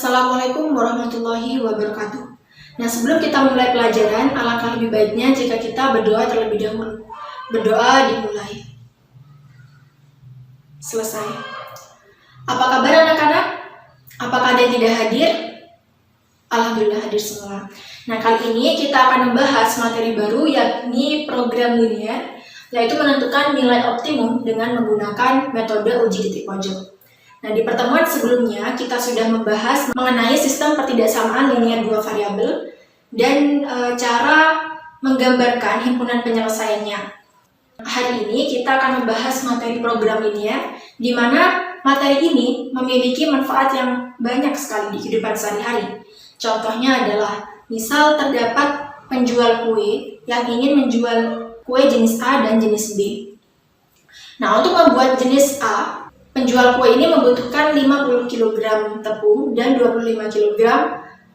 Assalamualaikum warahmatullahi wabarakatuh. Nah, sebelum kita mulai pelajaran, alangkah lebih baiknya jika kita berdoa terlebih dahulu. Berdoa dimulai. Selesai. Apa kabar anak-anak? Apakah ada yang tidak hadir? Alhamdulillah hadir semua. Nah, kali ini kita akan membahas materi baru, yakni program linear, yaitu menentukan nilai optimum dengan menggunakan metode uji titik pojok. Nah, di pertemuan sebelumnya kita sudah membahas mengenai sistem pertidaksamaan linear dua variabel dan cara menggambarkan himpunan penyelesaiannya. Hari ini kita akan membahas materi program linear, di mana materi ini memiliki manfaat yang banyak sekali di kehidupan sehari-hari. Contohnya adalah, misal terdapat penjual kue yang ingin menjual kue jenis A dan jenis B. Nah, untuk membuat jenis A, penjual kue ini membutuhkan 50 kg tepung dan 25 kg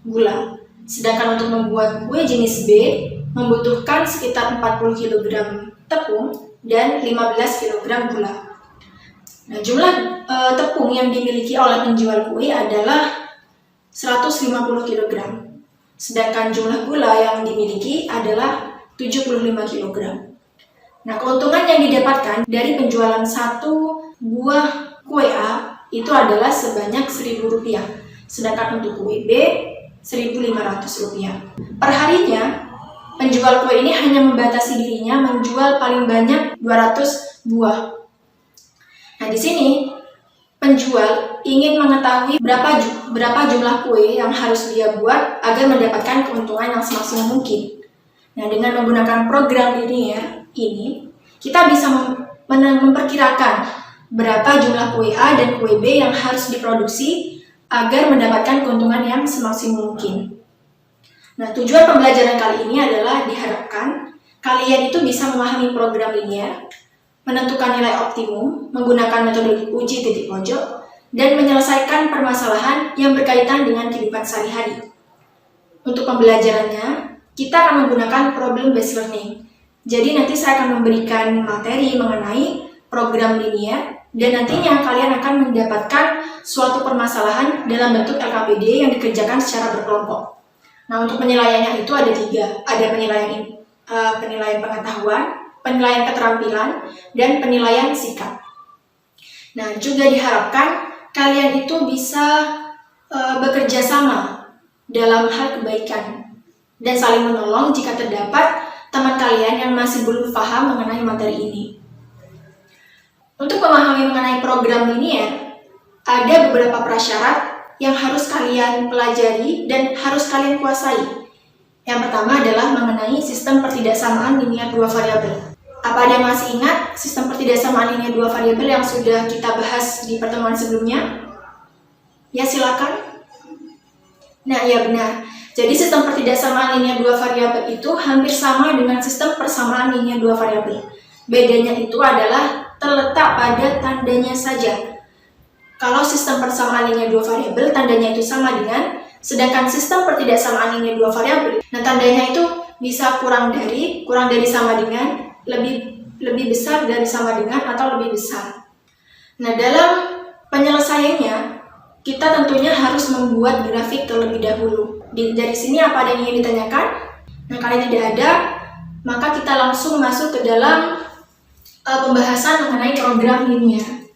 gula. Sedangkan untuk membuat kue jenis B membutuhkan sekitar 40 kg tepung dan 15 kg gula. Nah, jumlah tepung yang dimiliki oleh penjual kue adalah 150 kg. Sedangkan jumlah gula yang dimiliki adalah 75 kg. Nah, keuntungan yang didapatkan dari penjualan satu buah kue A itu adalah sebanyak Rp1.000, sedangkan untuk kue B Rp1.500. Perharinya, penjual kue ini hanya membatasi dirinya menjual paling banyak 200 buah. Nah, di sini penjual ingin mengetahui berapa jumlah kue yang harus dia buat agar mendapatkan keuntungan yang semaksimal mungkin. Nah, dengan menggunakan program linear ini, kita bisa memperkirakan berapa jumlah kue A dan kue B yang harus diproduksi agar mendapatkan keuntungan yang semaksimal mungkin. Nah, tujuan pembelajaran kali ini adalah diharapkan kalian itu bisa memahami program linear, menentukan nilai optimum menggunakan metode uji titik pojok, dan menyelesaikan permasalahan yang berkaitan dengan kehidupan sehari-hari. Untuk pembelajarannya, kita akan menggunakan problem based learning. Jadi nanti saya akan memberikan materi mengenai program linear, dan nantinya kalian akan mendapatkan suatu permasalahan dalam bentuk LKPD yang dikerjakan secara berkelompok. Nah, untuk penilaiannya itu ada 3. Ada penilaian pengetahuan, penilaian keterampilan, dan penilaian sikap. Nah, juga diharapkan kalian itu bisa bekerja sama dalam hal kebaikan dan saling menolong jika terdapat teman kalian yang masih belum paham mengenai materi ini. Untuk memahami mengenai program linear, ada beberapa prasyarat yang harus kalian pelajari dan harus kalian kuasai. Yang pertama adalah mengenai sistem pertidaksamaan linear dua variabel. Apa ada yang masih ingat sistem pertidaksamaan linear dua variabel yang sudah kita bahas di pertemuan sebelumnya? Ya, silakan. Nah, ya benar. Jadi sistem pertidaksamaan linear dua variabel itu hampir sama dengan sistem persamaan linear dua variabel. Bedanya itu adalah terletak pada tandanya saja. Kalau sistem persamaan linear dua variabel tandanya itu sama dengan, sedangkan sistem pertidaksamaan linear dua variabel, nah tandanya itu bisa kurang dari sama dengan, lebih besar dari sama dengan, atau lebih besar. Nah, dalam penyelesaiannya kita tentunya harus membuat grafik terlebih dahulu. Dari sini apa ada yang ingin ditanyakan? Nah, kalau tidak ada, maka kita langsung masuk ke dalam pembahasan mengenai program linear.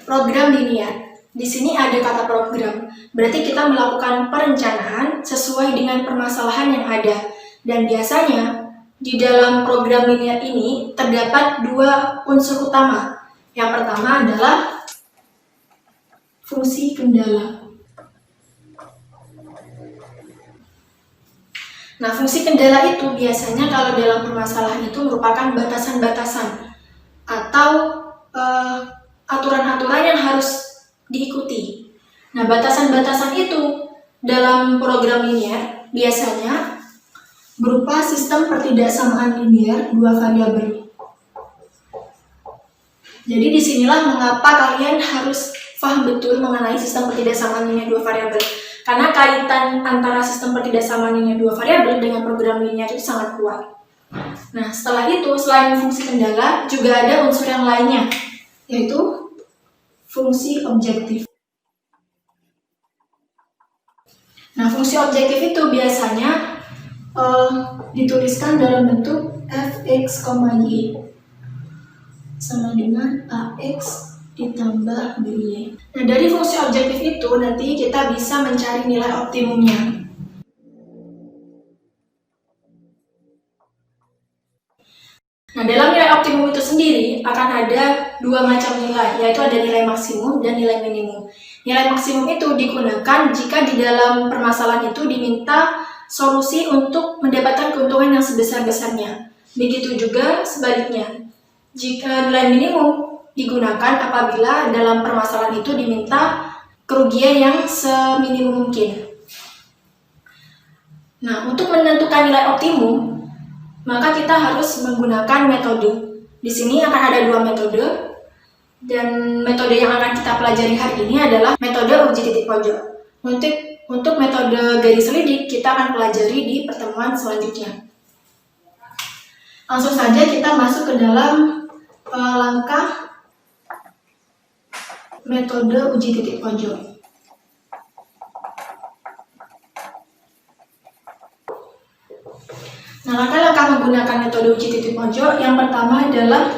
Program linear. Di sini ada kata program. Berarti kita melakukan perencanaan sesuai dengan permasalahan yang ada. Dan biasanya di dalam program linear ini terdapat 2 unsur utama. Yang pertama adalah fungsi kendala. Nah, fungsi kendala itu biasanya kalau dalam permasalahan itu merupakan batasan-batasan atau aturan-aturan yang harus diikuti. Nah, batasan-batasan itu dalam program linear biasanya berupa sistem pertidaksamaan linear dua variabel. Jadi disinilah mengapa kalian harus paham betul mengenai sistem pertidaksamaan linear dua variabel. Karena kaitan antara sistem pertidaksamaan linear dua variabel dengan program linear itu sangat kuat. Nah, setelah itu, selain fungsi kendala, juga ada unsur yang lainnya, yaitu fungsi objektif. Nah, fungsi objektif itu biasanya dituliskan dalam bentuk fx, y sama dengan ax ditambah by. Nah, dari fungsi objektif itu nanti kita bisa mencari nilai optimumnya. Nah, dalam nilai optimum itu sendiri akan ada dua macam nilai, yaitu ada nilai maksimum dan nilai minimum. Nilai maksimum itu digunakan jika di dalam permasalahan itu diminta solusi untuk mendapatkan keuntungan yang sebesar-besarnya. Begitu juga sebaliknya. Jika nilai minimum digunakan apabila dalam permasalahan itu diminta kerugian yang seminimum mungkin. Nah, untuk menentukan nilai optimum, maka kita harus menggunakan metode. Di sini akan ada dua metode, dan metode yang akan kita pelajari hari ini adalah metode uji titik pojok. Untuk metode garis lidik, kita akan pelajari di pertemuan selanjutnya. Langsung saja kita masuk ke dalam langkah metode uji titik pojok. Nah, langkah-langkah menggunakan metode uji titik pojok yang pertama adalah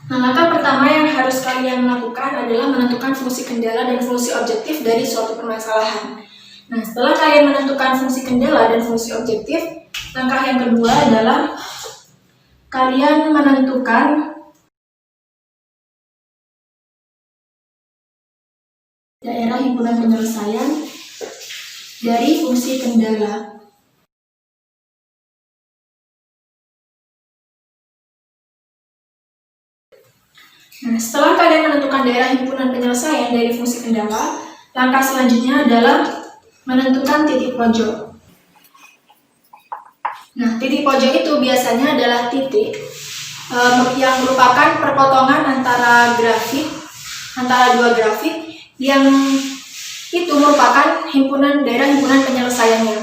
langkah pertama yang harus kalian lakukan adalah menentukan fungsi kendala dan fungsi objektif dari suatu permasalahan. Nah, setelah kalian menentukan fungsi kendala dan fungsi objektif, langkah yang kedua adalah kalian menentukan daerah himpunan penyelesaian dari fungsi kendala. Nah, setelah kalian menentukan daerah himpunan penyelesaian dari fungsi kendala, langkah selanjutnya adalah menentukan titik pojok. Nah, titik pojok itu biasanya adalah titik yang merupakan perpotongan antara dua grafik yang itu merupakan daerah himpunan penyelesaiannya.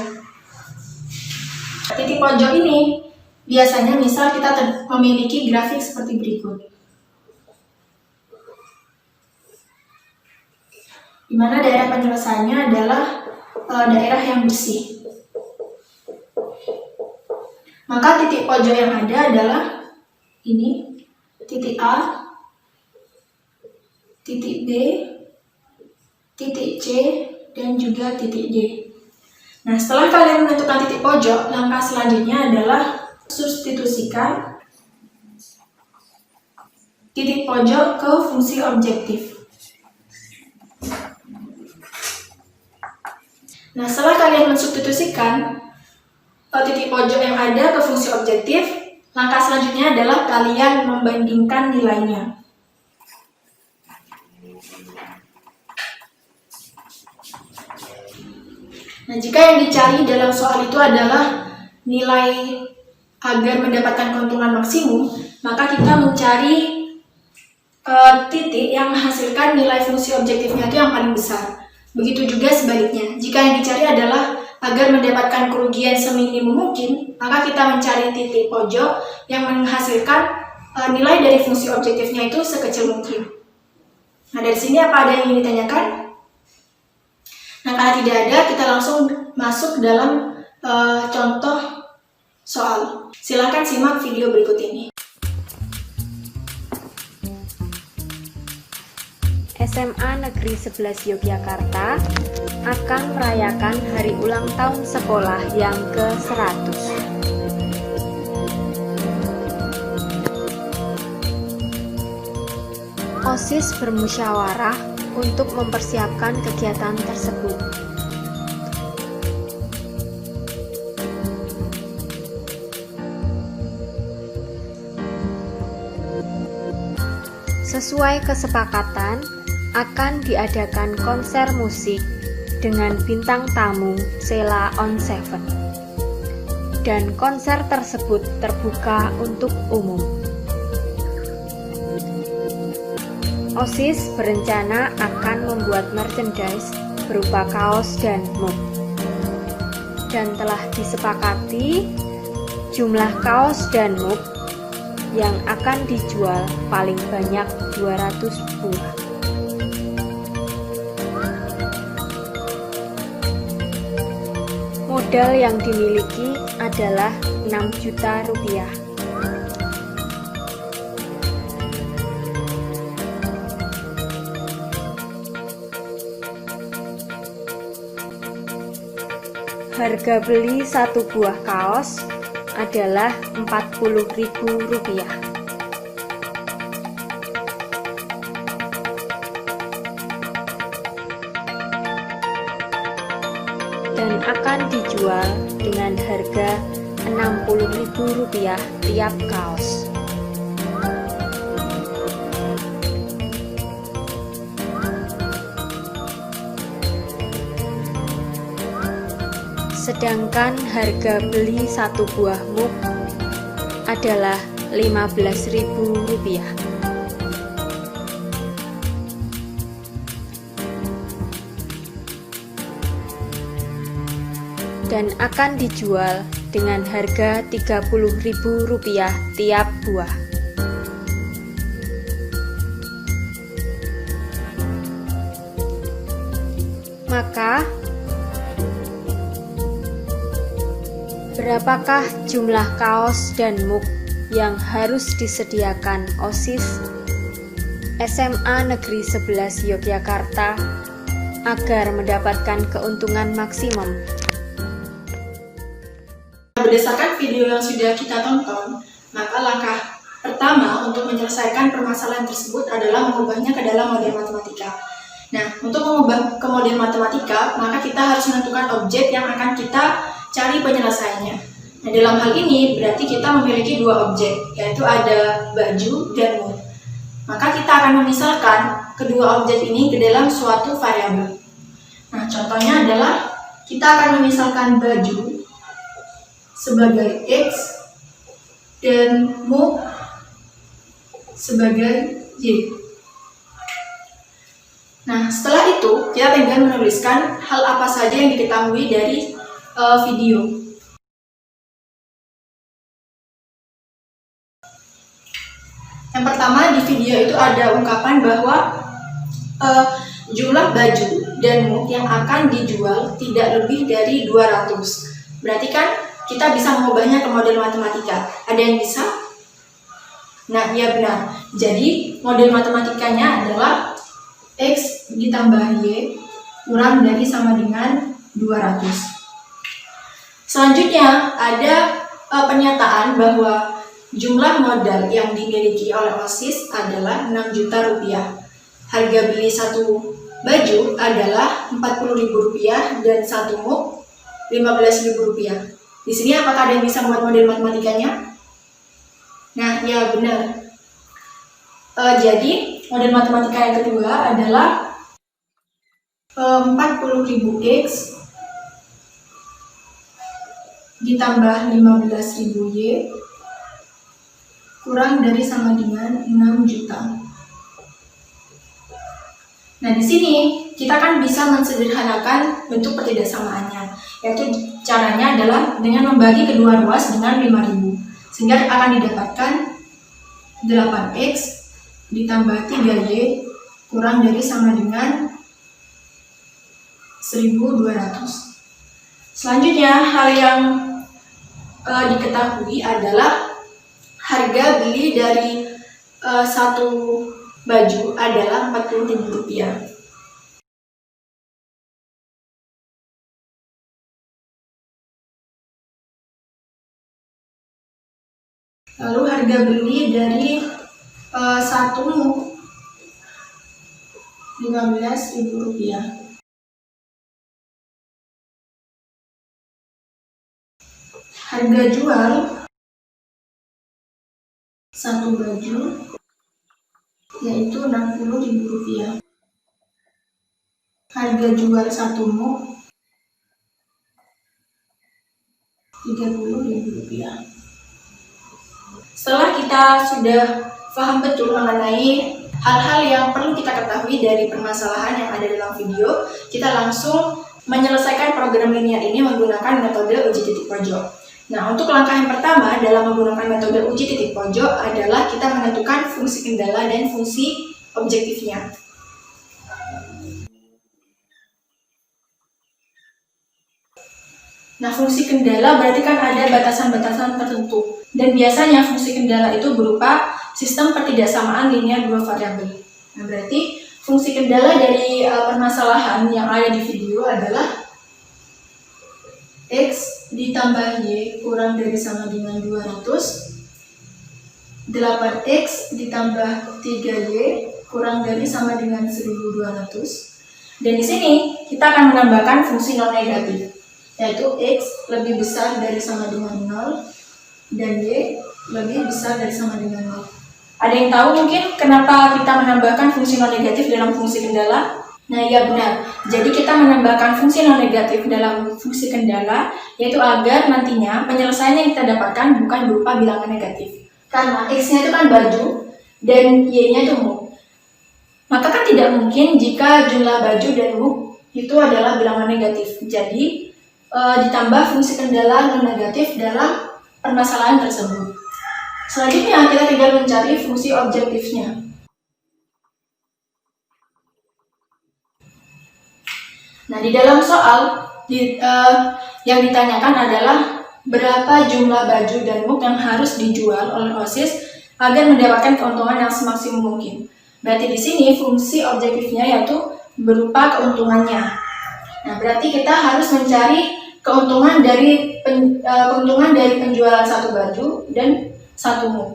Titik pojok ini biasanya misal kita memiliki grafik seperti berikut, di mana daerah penyelesaiannya adalah daerah yang bersih. Maka titik pojok yang ada adalah ini, titik A, titik B, titik C, dan juga titik D. Nah, setelah kalian menentukan titik pojok, langkah selanjutnya adalah substitusikan titik pojok ke fungsi objektif. Nah, setelah kalian mensubstitusikan titik pojok yang ada ke fungsi objektif, langkah selanjutnya adalah kalian membandingkan nilainya. Nah, jika yang dicari dalam soal itu adalah nilai agar mendapatkan keuntungan maksimum, maka kita mencari titik yang menghasilkan nilai fungsi objektifnya itu yang paling besar. Begitu juga sebaliknya, jika yang dicari adalah agar mendapatkan kerugian seminimum mungkin, maka kita mencari titik pojok yang menghasilkan nilai dari fungsi objektifnya itu sekecil mungkin. Nah, dari sini apa ada yang ingin ditanyakan? Nah, karena tidak ada, kita langsung masuk dalam contoh soal. Silakan simak video berikut ini. SMA Negeri 11 Yogyakarta akan merayakan hari ulang tahun sekolah yang ke-100. OSIS bermusyawarah untuk mempersiapkan kegiatan tersebut. Sesuai kesepakatan, akan diadakan konser musik dengan bintang tamu Sheila on 7, dan konser tersebut terbuka untuk umum. OSIS berencana akan membuat merchandise berupa kaos dan mug. Dan telah disepakati jumlah kaos dan mug yang akan dijual paling banyak 200 buah. Modal yang dimiliki adalah 6 juta rupiah. Harga beli satu buah kaos adalah Rp40.000. Dan akan dijual dengan harga Rp60.000 tiap kaos. Sedangkan harga beli satu buah mug adalah Rp15.000. Dan akan dijual dengan harga Rp30.000 tiap buah. Maka berapakah jumlah kaos dan mug yang harus disediakan OSIS SMA Negeri 11 Yogyakarta agar mendapatkan keuntungan maksimum? Berdasarkan video yang sudah kita tonton, maka langkah pertama untuk menyelesaikan permasalahan tersebut adalah mengubahnya ke dalam model matematika. Nah, untuk mengubah ke model matematika, maka kita harus menentukan objek yang akan kita cari penyelesaiannya. Nah, dalam hal ini berarti kita memiliki dua objek, yaitu ada baju dan mug. Maka kita akan memisalkan kedua objek ini ke dalam suatu variabel. Nah, contohnya adalah kita akan memisalkan baju sebagai X dan mug sebagai Y. Nah, setelah itu kita tinggal menuliskan hal apa saja yang diketahui dari video. Yang pertama, di video itu ada ungkapan bahwa jumlah baju dan mug yang akan dijual tidak lebih dari 200. Berarti kan kita bisa mengubahnya ke model matematika. Ada yang bisa? Nah, iya benar. Jadi model matematikanya adalah X ditambah Y kurang dari sama dengan 200. Selanjutnya ada pernyataan bahwa jumlah modal yang dimiliki oleh OSIS adalah 6 juta rupiah. Harga beli satu baju adalah Rp40.000 dan satu mug Rp15.000. Di sini apakah ada yang bisa membuat model matematikanya? Nah, ya benar. Jadi model matematika yang kedua adalah 40.000 X ditambah 15.000 Y kurang dari sama dengan 6 juta. Nah, di sini kita kan bisa mensederhanakan bentuk pertidaksamaannya, yaitu caranya adalah dengan membagi kedua ruas dengan 5.000, sehingga akan didapatkan 8X ditambah 3Y kurang dari sama dengan 1.200. Selanjutnya, hal yang diketahui adalah harga beli dari satu baju adalah Rp40.000. Lalu harga beli dari satu mug Rp15.000. Harga jual satu baju yaitu Rp60.000. Harga jual satu mug Rp30.000. Setelah kita sudah paham betul mengenai hal-hal yang perlu kita ketahui dari permasalahan yang ada dalam video, kita langsung menyelesaikan program linear ini menggunakan metode uji titik pojok. Nah, untuk langkah yang pertama dalam menggunakan metode uji titik pojok adalah kita menentukan fungsi kendala dan fungsi objektifnya. Nah, fungsi kendala berarti kan ada batasan-batasan tertentu. Dan biasanya fungsi kendala itu berupa sistem pertidaksamaan linear dua variabel. Nah, berarti fungsi kendala dari permasalahan yang ada di video adalah X ditambah Y kurang dari sama dengan 200, 8X ditambah 3Y kurang dari sama dengan 1200. Dan di sini kita akan menambahkan fungsi non negatif, yaitu X lebih besar dari sama dengan 0 dan Y lebih besar dari sama dengan 0. Ada yang tahu mungkin kenapa kita menambahkan fungsi non negatif dalam fungsi kendala? Nah, iya benar. Jadi kita menambahkan fungsi non negatif dalam fungsi kendala, yaitu agar nantinya penyelesaian yang kita dapatkan bukan berupa bilangan negatif. Karena X-nya itu kan baju dan Y-nya itu muk. Maka kan tidak mungkin jika jumlah baju dan muk itu adalah bilangan negatif. Jadi ditambah fungsi kendala non negatif dalam permasalahan tersebut. Selanjutnya kita tinggal mencari fungsi objektifnya. Nah, di dalam soal yang ditanyakan adalah berapa jumlah baju dan muk yang harus dijual oleh OSIS agar mendapatkan keuntungan yang semaksimum mungkin. Berarti di sini fungsi objektifnya yaitu berupa keuntungannya. Nah, berarti kita harus mencari keuntungan dari penjualan satu baju dan satu muk.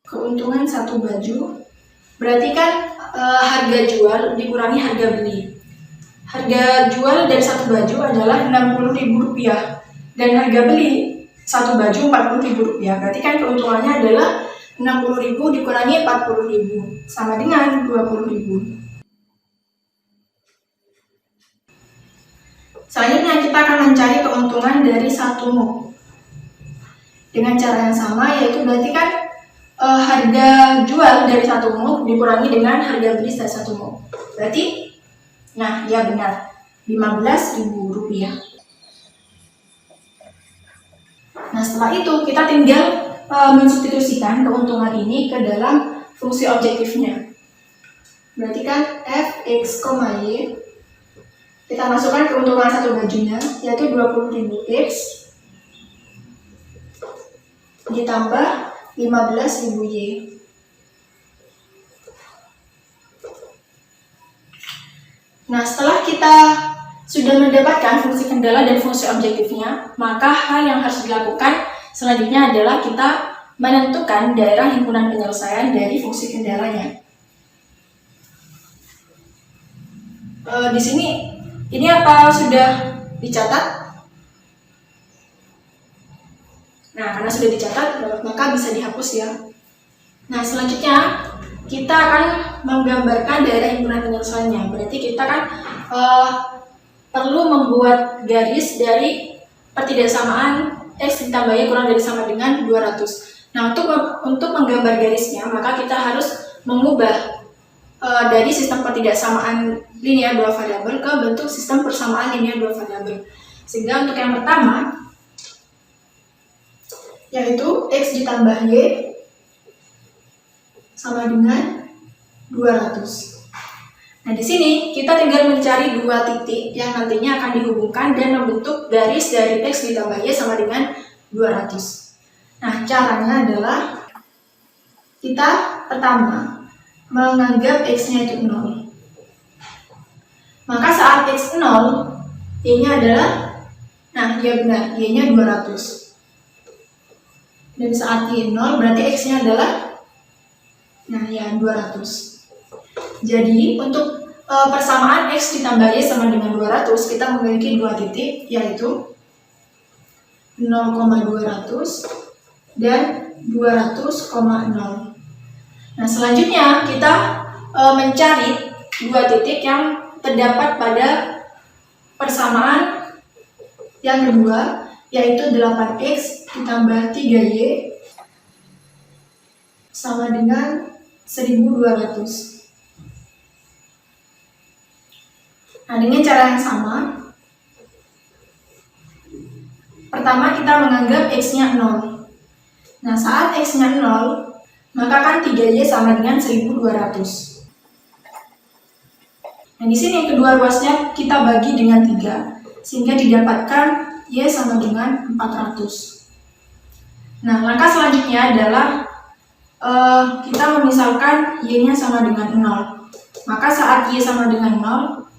Keuntungan satu baju berarti kan harga jual dikurangi harga beli. Harga jual dari satu baju adalah Rp60.000 dan harga beli satu baju Rp40.000. Berarti kan keuntungannya adalah Rp60.000 dikurangi Rp40.000 sama dengan Rp20.000. Selanjutnya kita akan mencari keuntungan dari satu muk. Dengan cara yang sama, yaitu berarti kan harga jual dari satu muk dikurangi dengan harga beli dari satu muk. Berarti, nah ya benar, Rp15.000. Nah, setelah itu kita tinggal mensubstitusikan keuntungan ini ke dalam fungsi objektifnya. Berarti kan Fx, Y kita masukkan keuntungan satu bajunya, yaitu 20.000 X ditambah 15.000 Y. Nah, setelah kita sudah mendapatkan fungsi kendala dan fungsi objektifnya, maka hal yang harus dilakukan selanjutnya adalah kita menentukan daerah himpunan penyelesaian dari fungsi kendalanya. Di sini, ini apa sudah dicatat? Nah, karena sudah dicatat, maka bisa dihapus ya. Nah, selanjutnya kita akan menggambarkan daerah himpunan penyelesaiannya. Berarti kita kan perlu membuat garis dari pertidaksamaan X ditambah Y kurang dari sama dengan 200. Nah, untuk menggambar garisnya, maka kita harus mengubah dari sistem pertidaksamaan linear dua variabel ke bentuk sistem persamaan linear dua variabel. Sehingga untuk yang pertama, yaitu X ditambah Y sama dengan 200. Nah, di sini kita tinggal mencari dua titik yang nantinya akan dihubungkan dan membentuk garis dari X ditambah Y sama dengan 200. Nah, caranya adalah kita pertama menganggap X-nya itu 0. Maka saat X 0, Y-nya adalah, nah ya benar, Y-nya 200. Dan saat Y 0 berarti X-nya adalah, nah ya 200. Jadi untuk persamaan X ditambah Y sama dengan 200, kita memiliki dua titik, yaitu 0,200 dan 200,0. Nah, selanjutnya kita mencari dua titik yang terdapat pada persamaan Yang kedua, yaitu 8x ditambah 3y sama dengan 1200. Nah, dengan cara yang sama, pertama kita menganggap x-nya 0. Nah, saat x-nya 0, maka kan 3y sama dengan 1200. Nah, di sini kedua ruasnya kita bagi dengan 3, sehingga didapatkan y sama dengan 400. Nah, langkah selanjutnya adalah kita memisalkan y-nya sama dengan 0. Maka saat y sama dengan 0,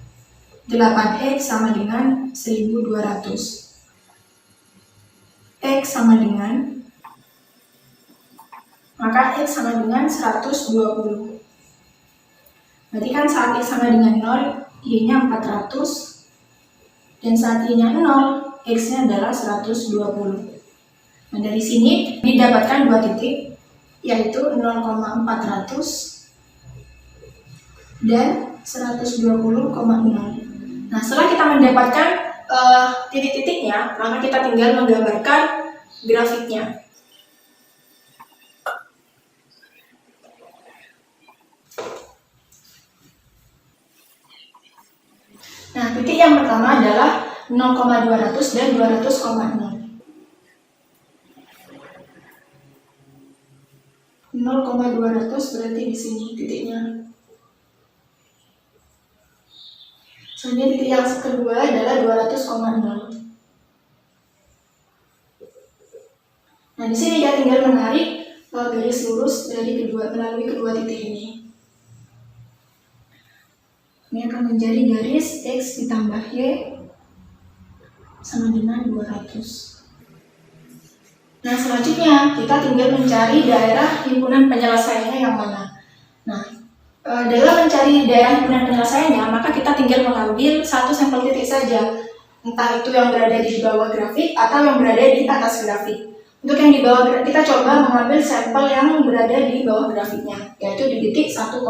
8x sama dengan 1200. X sama dengan, maka X sama dengan 120. Berarti kan saat X sama dengan 0, Y-nya 400. Dan saat Y-nya 0, X-nya adalah 120. Nah, dari sini didapatkan dua titik, yaitu 0,400 dan 120,0. Nah, setelah kita mendapatkan titik-titiknya, maka kita tinggal menggambarkan grafiknya. Nah, titik yang pertama adalah 0,200 dan 200,0. 0,200 berarti di sini titiknya. Selanjutnya titik yang kedua adalah 200,0. Nah, di sini kita tinggal menarik garis lurus melalui kedua titik ini. Ini akan menjadi garis X ditambah Y sama dengan 200. Nah, selanjutnya kita tinggal mencari daerah himpunan penyelesaiannya yang mana. Nah, dalam mencari daerah himpunan penyelesaiannya, maka kita tinggal mengambil satu sampel titik saja, entah itu yang berada di bawah grafik atau yang berada di atas grafik. Untuk yang di bawah, kita coba mengambil sampel yang berada di bawah grafiknya, yaitu di titik 1,1.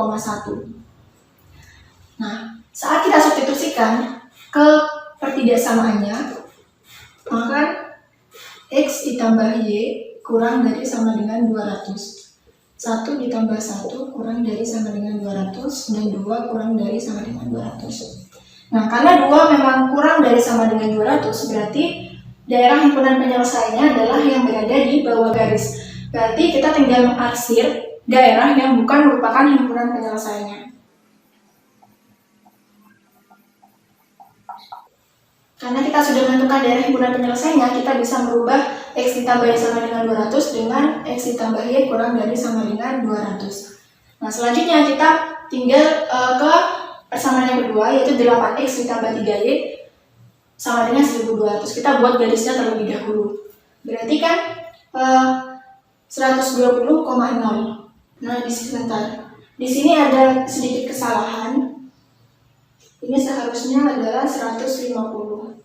Nah, saat kita substitusikan ke pertidaksamaannya, maka X ditambah Y kurang dari sama dengan 200. 1 ditambah 1 kurang dari sama dengan 200, dan 2 kurang dari sama dengan 200. Nah, karena 2 memang kurang dari sama dengan 200, berarti daerah himpunan penyelesaiannya adalah yang berada di bawah garis. Berarti kita tinggal mengarsir daerah yang bukan merupakan himpunan penyelesaiannya. Karena kita sudah menentukan daerah himpunan penyelesaiannya, kita bisa merubah X ditambah Y sama dengan 200 dengan X ditambah Y kurang dari sama dengan 200. Nah, selanjutnya kita tinggal ke persamaan yang kedua, yaitu 8X ditambah 3Y sama dengan 1200. Kita buat garisnya terlebih dahulu. Berarti kan 120,0. Nah, di sini ada sedikit kesalahan. Ini seharusnya adalah 150.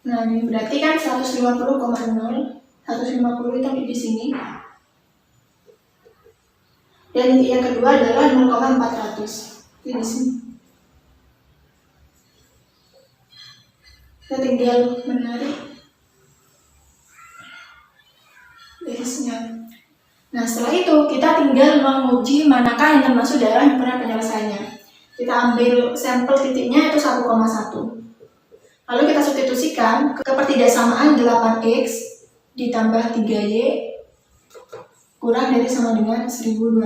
Nah, ini berarti kan 150,0. 150 itu di sini. Dan titik yang kedua adalah 0,400. Di sini. Kita tinggal menarik garisnya. Nah, setelah itu kita tinggal menguji manakah yang termasuk daerah himpunan penyelesaiannya. Kita ambil sampel titiknya itu 1,1. Lalu kita substitusikan ke pertidaksamaan 8X ditambah 3Y kurang dari sama dengan 1200.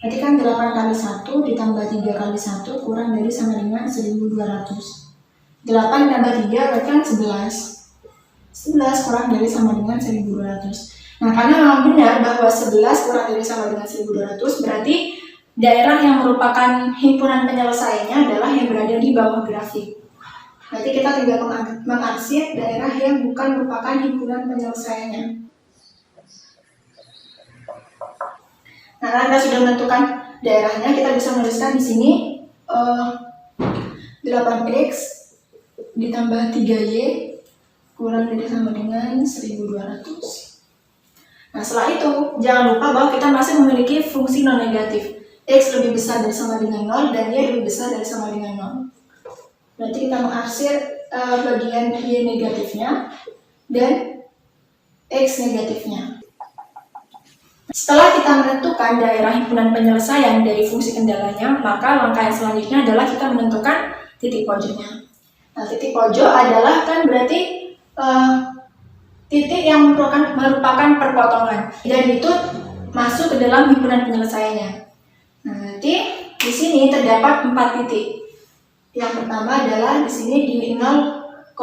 Berarti kan 8 kali 1 ditambah 3 kali 1 kurang dari sama dengan 1200. 8 tambah 3 berarti kan 11. 11 kurang dari sama dengan 1200. Nah, karena memang benar bahwa 11 kurang dari sama dengan 1200, berarti daerah yang merupakan himpunan penyelesaiannya adalah yang berada di bawah grafik. Berarti kita tinggal mengarsir daerah yang bukan merupakan himpunan penyelesaiannya. Nah, karena kita sudah menentukan daerahnya, kita bisa menuliskan di sini 8X ditambah 3Y kurang dari sama dengan 1200. Nah, setelah itu, jangan lupa bahwa kita masih memiliki fungsi non-negatif. X lebih besar dari sama dengan 0 dan Y lebih besar dari sama dengan 0. Berarti kita mengarsir bagian Y negatifnya dan X negatifnya. Setelah kita menentukan daerah himpunan penyelesaian dari fungsi kendalanya, maka langkah yang selanjutnya adalah kita menentukan titik pojoknya. Nah, titik pojok adalah kan berarti titik yang merupakan perpotongan dan itu masuk ke dalam himpunan penyelesaiannya. Nah, nanti di sini terdapat 4 titik. Yang pertama adalah di sini di 0,200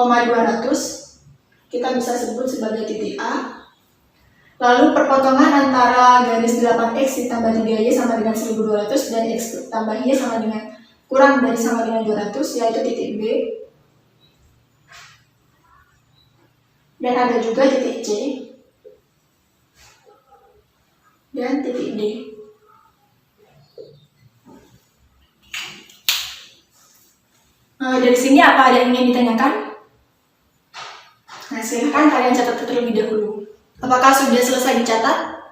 kita bisa sebut sebagai titik A. Lalu perpotongan antara garis 8x ditambah 3y sama dengan 1200 dan x tambah y sama dengan kurang dari sama dengan 200, yaitu titik B. Dan ada juga titik C dan titik D. Dari sini apa ada yang ingin ditanyakan? Nah, silahkan kalian catat terlebih dahulu. Apakah sudah selesai dicatat?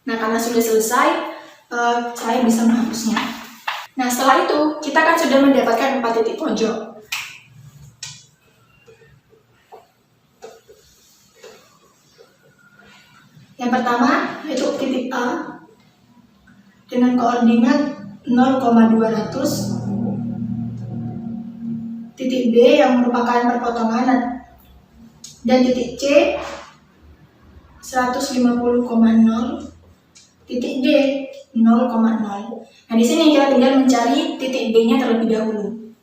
Nah, karena sudah selesai, saya bisa menghapusnya. Nah, setelah itu, kita kan sudah mendapatkan 4 titik pojok. Yang pertama, yaitu titik A dengan koordinat 0,200. Titik B yang merupakan perpotongan dan titik C 150,0, titik D 0,0. Nah, di sini kita tinggal mencari titik B-nya terlebih dahulu.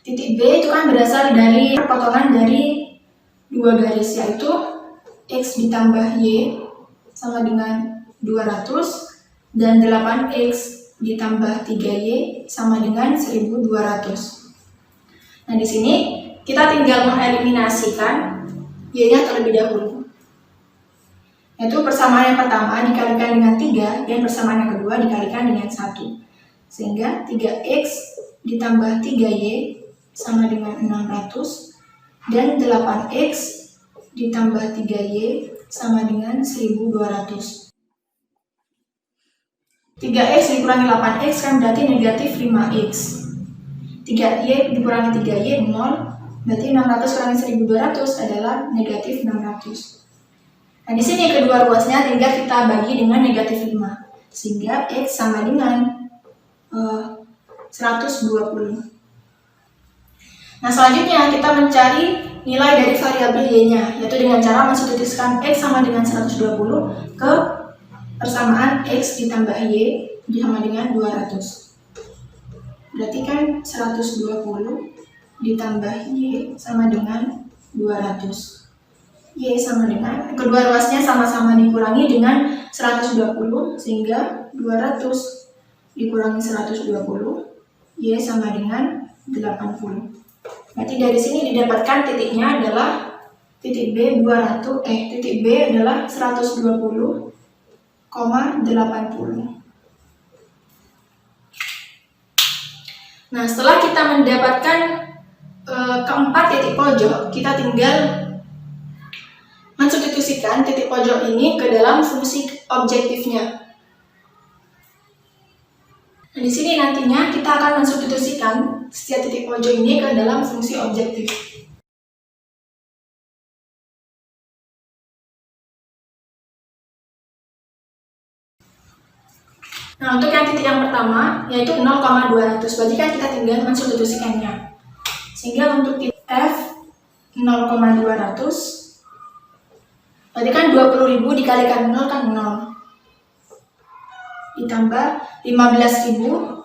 Titik B itu kan berasal dari perpotongan dari dua garis, yaitu X ditambah Y sama dengan 200 dan 8X ditambah 3Y sama dengan 1200. Nah, di sini kita tinggal mengeliminasikan Y-nya terlebih dahulu. Yaitu persamaan yang pertama dikalikan dengan 3 dan persamaan yang kedua dikalikan dengan 1. Sehingga 3X ditambah 3Y sama dengan 600 dan 8X ditambah 3Y sama dengan 1200. 3X dikurangi 8X kan berarti negatif 5X. 3Y dikurangi 3Y 0, berarti 600 kurangi 1200 adalah negatif 600. Nah, di sini kedua ruasnya tinggal kita bagi dengan negatif 5, sehingga X sama dengan 120. Nah, selanjutnya kita mencari nilai dari variabel Y-nya, yaitu dengan cara mensubstitusikan X sama dengan 120 ke persamaan X ditambah Y sama dengan 200. Berarti kan 120 ditambah Y sama dengan 200. Y sama dengan, kedua ruasnya sama-sama dikurangi dengan 120, sehingga 200 dikurangi 120, Y sama dengan 80. Berarti dari sini didapatkan titiknya adalah titik B 200, titik B adalah 120,80. Nah, setelah kita mendapatkan keempat titik pojok, kita tinggal mensubstitusikan titik pojok ini ke dalam fungsi objektifnya. Nah, di sini nantinya kita akan mensubstitusikan setiap titik pojok ini ke dalam fungsi objektif. Nah, untuk yang titik yang pertama, yaitu 0,200, berarti kan kita tinggal mensubstitusikannya. Sehingga untuk titik F 0,200, berarti kan 20.000 dikalikan 0 kan 0. Ditambah 15.000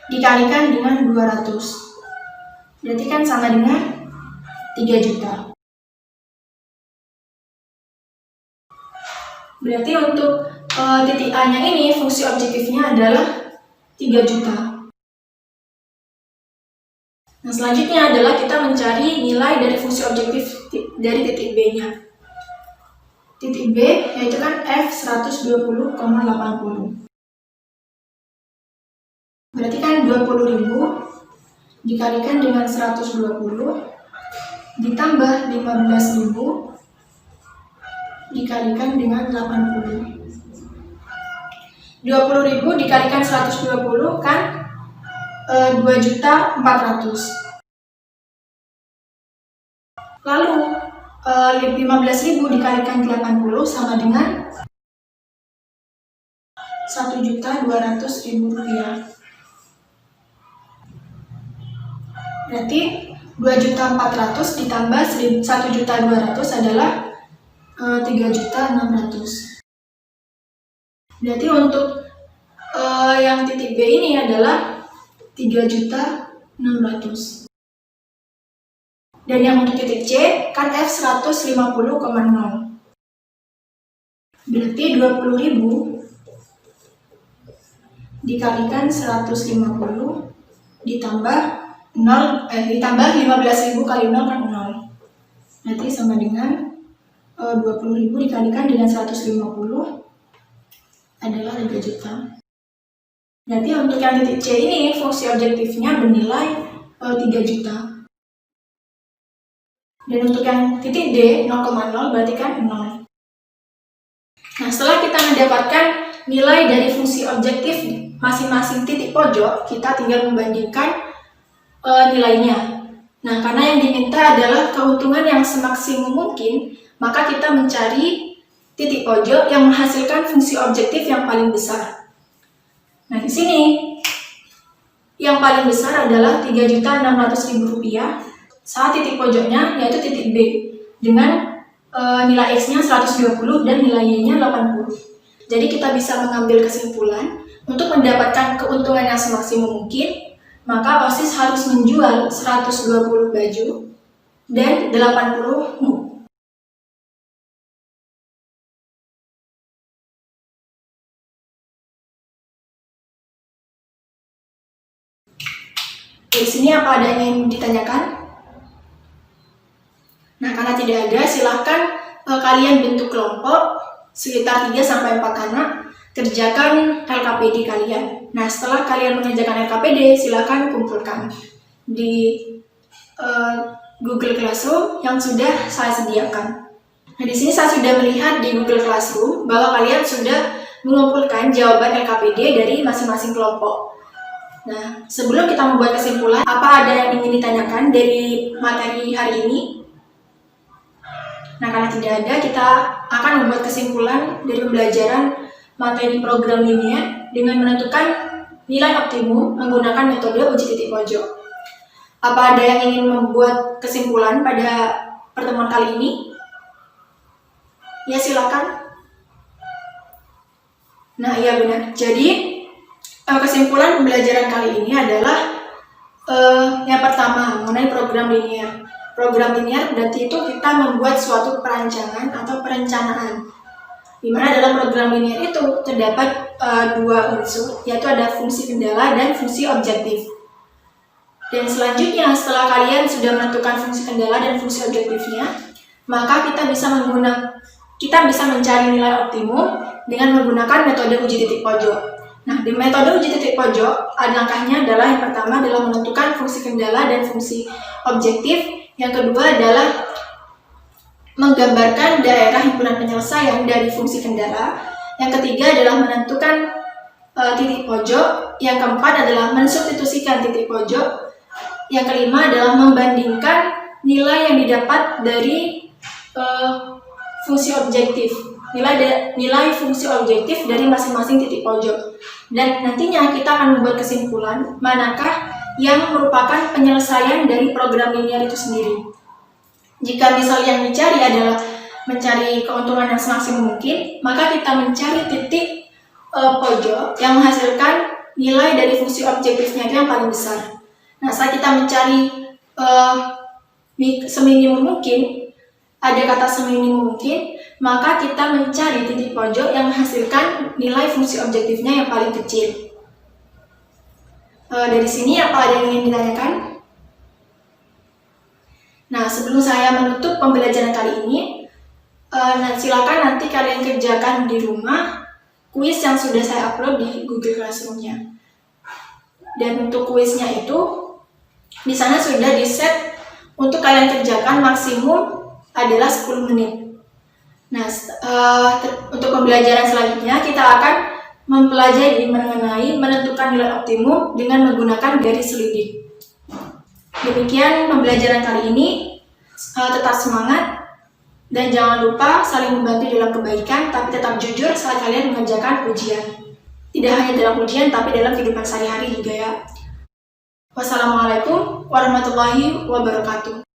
dikalikan dengan 200. Berarti kan sama dengan 3 juta. Berarti untuk titik A-nya ini fungsi objektifnya adalah 3 juta. Nah, selanjutnya adalah kita mencari nilai dari fungsi objektif dari titik B-nya. Titik B yaitu kan F 120,80. Berarti kan 20.000 dikalikan dengan 120 ditambah 15.000 dikalikan dengan 80. 20.000 dikalikan 120 kan 2.400.000. Lalu 15.000 dikalikan 80 sama dengan 1.200.000 rupiah. Berarti 2.400.000 ditambah 1.200.000 adalah 3.600.000. Berarti untuk yang titik B ini adalah 3.600.000. Dan yang untuk titik C kan F 150,0. Berarti 20.000 dikalikan 150 ditambah 15.000 kali 0 kan 0. Nanti sama dengan 20.000 dikalikan dengan 150 adalah 3 juta. Berarti untuk yang titik C ini fungsi objektifnya bernilai 3 juta. Dan untuk yang titik D 0,0 berarti kan 0. Nah, setelah kita mendapatkan nilai dari fungsi objektif masing-masing titik pojok, kita tinggal membandingkan nilainya. Nah, karena yang diminta adalah keuntungan yang semaksimum mungkin, maka kita mencari titik pojok yang menghasilkan fungsi objektif yang paling besar. Nah, di sini yang paling besar adalah 3.600.000 rupiah saat titik pojoknya yaitu titik B dengan nilai X-nya 120 dan nilai Y-nya 80. Jadi kita bisa mengambil kesimpulan untuk mendapatkan keuntungan yang semaksimum mungkin, maka OSIS harus menjual 120 baju dan 80 mug. Di sini apa ada yang ditanyakan? Nah, karena tidak ada, silahkan kalian bentuk kelompok sekitar 3-4 anak, kerjakan LKPD kalian. Nah, setelah kalian mengerjakan LKPD, silahkan kumpulkan di Google Classroom yang sudah saya sediakan. Nah, di sini saya sudah melihat di Google Classroom bahwa kalian sudah mengumpulkan jawaban LKPD dari masing-masing kelompok. Nah, sebelum kita membuat kesimpulan, apa ada yang ingin ditanyakan dari materi hari ini? Nah, karena tidak ada, kita akan membuat kesimpulan dari pembelajaran materi program linear dengan menentukan nilai optimum menggunakan metode uji titik pojok. Apa ada yang ingin membuat kesimpulan pada pertemuan kali ini? Ya, silakan. Nah, iya benar. Jadi, kesimpulan pembelajaran kali ini adalah yang pertama mengenai program linear. Program linear berarti itu kita membuat suatu perancangan atau perencanaan. Di mana dalam program linear itu terdapat dua unsur, yaitu ada fungsi kendala dan fungsi objektif. Dan selanjutnya setelah kalian sudah menentukan fungsi kendala dan fungsi objektifnya, maka kita bisa mencari nilai optimum dengan menggunakan metode uji titik pojok. Nah, di metode uji titik pojok, langkahnya adalah yang pertama adalah menentukan fungsi kendala dan fungsi objektif. Yang kedua adalah menggambarkan daerah himpunan penyelesaian dari fungsi kendala. Yang ketiga adalah menentukan titik pojok. Yang keempat adalah mensubstitusikan titik pojok. Yang kelima adalah membandingkan nilai yang didapat dari fungsi objektif. Nilai fungsi objektif dari masing-masing titik pojok. Dan nantinya kita akan membuat kesimpulan manakah yang merupakan penyelesaian dari program linear itu sendiri. Jika misalnya yang dicari adalah mencari keuntungan yang semaksimum mungkin, maka kita mencari titik pojok yang menghasilkan nilai dari fungsi objektifnya itu yang paling besar. Nah, saat kita mencari seminimum mungkin, ada kata seminimum mungkin, maka kita mencari titik pojok yang menghasilkan nilai fungsi objektifnya yang paling kecil. Dari sini apa ada yang ingin ditanyakan? Nah, sebelum saya menutup pembelajaran kali ini, silakan nanti kalian kerjakan di rumah kuis yang sudah saya upload di Google Classroom-nya. Dan untuk kuisnya itu, di sana sudah di-set untuk kalian kerjakan maksimum adalah 10 menit. Nah, untuk pembelajaran selanjutnya kita akan mempelajari mengenai menentukan nilai optimum dengan menggunakan garis selidik. Demikian pembelajaran kali ini. Tetap semangat dan jangan lupa saling membantu dalam kebaikan, tapi tetap jujur saat kalian mengerjakan ujian. Tidak hanya dalam ujian, tapi dalam kehidupan sehari-hari juga ya. Wassalamualaikum warahmatullahi wabarakatuh.